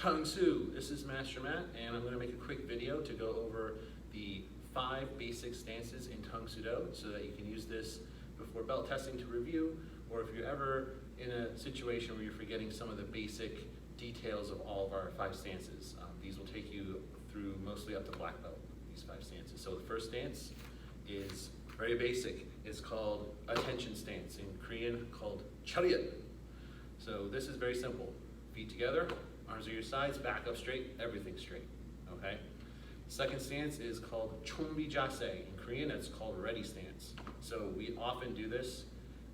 Tang Soo, this is Master Matt, and I'm going to make a quick video to go over the 5 basic stances in Tang Soo Do so that you can use this before belt testing to review, or if you're ever in a situation where you're forgetting some of the basic details of all of our 5 stances. These will take you through mostly up to black belt, these 5 stances. So the first stance is very basic. It's called attention stance, in Korean called chariot. So this is very simple. Feet together, arms at your sides, back up straight, everything straight, okay? Second stance is called chumbi jase. In Korean, it's called ready stance. So we often do this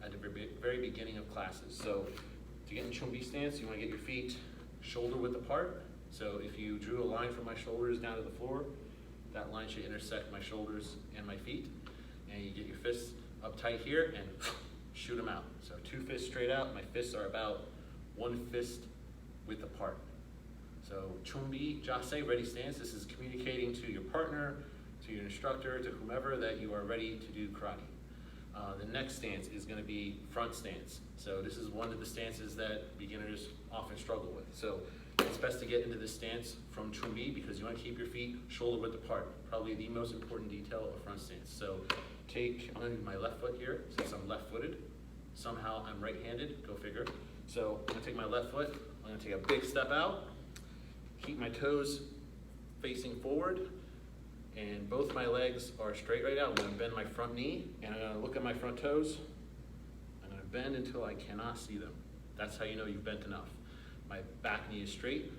at the very beginning of classes. So to get in chumbi stance, you wanna get your feet shoulder width apart. So if you drew a line from my shoulders down to the floor, that line should intersect my shoulders and my feet. And you get your fists up tight here and shoot them out. So 2 fists straight out, my fists are about 1 fist width apart. So chumbi jase, ready stance. This is communicating to your partner, to your instructor, to whomever that you are ready to do karate. The next stance is going to be front stance. So this is one of the stances that beginners often struggle with. So it's best to get into this stance from chumbi because you want to keep your feet shoulder width apart. Probably the most important detail of front stance. So I'm going to do my left foot here since I'm left-footed. Somehow I'm right-handed, go figure. So I'm going to take my left foot, I'm going to take a big step out, keep my toes facing forward, and both my legs are straight right now. I'm going to bend my front knee, and I'm going to look at my front toes. I'm going to bend until I cannot see them. That's how you know you've bent enough. My back knee is straight,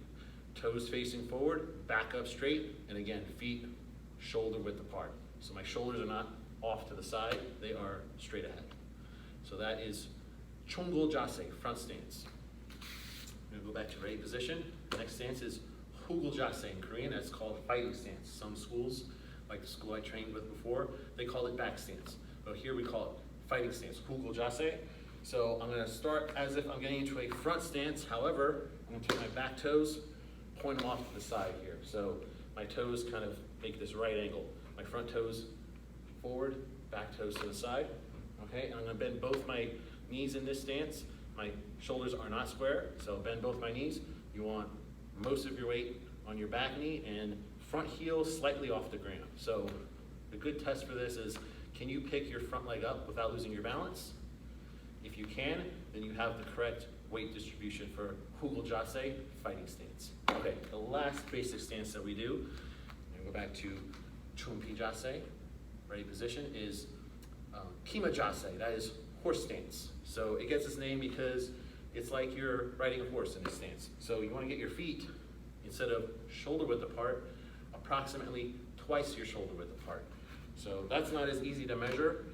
toes facing forward, back up straight, and again, feet shoulder width apart. So my shoulders are not off to the side, they are straight ahead. So that is chungul jase, front stance. I'm going to go back to ready position. The next stance is hugul jase. In Korean, that's called fighting stance. Some schools, like the school I trained with before, they call it back stance. But here we call it fighting stance, hugul jase. So I'm going to start as if I'm getting into a front stance. However, I'm going to take my back toes, point them off to the side here. So my toes kind of make this right angle. My front toes forward, back toes to the side. Okay, and I'm going to bend both my knees in this stance. My shoulders are not square, so bend both my knees. You want most of your weight on your back knee and front heel slightly off the ground. So a good test for this is, can you pick your front leg up without losing your balance? If you can, then you have the correct weight distribution for hugul jase, fighting stance. Okay, the last basic stance that we do, and go back to chumbi jase, ready position, is kima jase, that is horse stance. So it gets its name because it's like you're riding a horse in this stance. So you want to get your feet, instead of shoulder width apart, approximately twice your shoulder width apart. So that's not as easy to measure.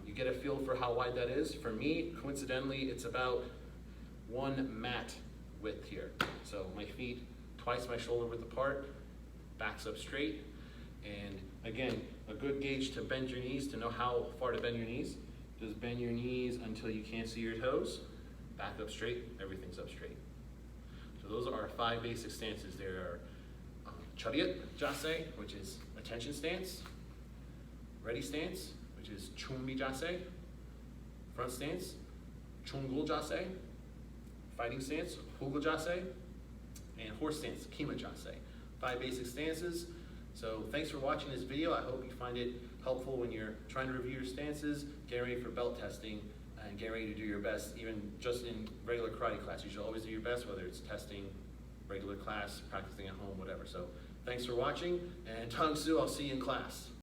You get a feel for how wide that is. For me, coincidentally, it's about 1 mat width here. So my feet twice my shoulder width apart, backs up straight. And again, a good gauge to bend your knees, to know how far to bend your knees. Just bend your knees until you can't see your toes. Back up straight, everything's up straight. So those are our 5 basic stances. There are chariot jase, which is attention stance, ready stance, which is chumbi jase, front stance, chungul jase, fighting stance, hugul jase, and horse stance, kima jase. 5 basic stances. So thanks for watching this video. I hope you find it helpful when you're trying to review your stances, get ready for belt testing, and get ready to do your best, even just in regular karate class. You should always do your best, whether it's testing, regular class, practicing at home, whatever. So thanks for watching, and Tang Soo, I'll see you in class.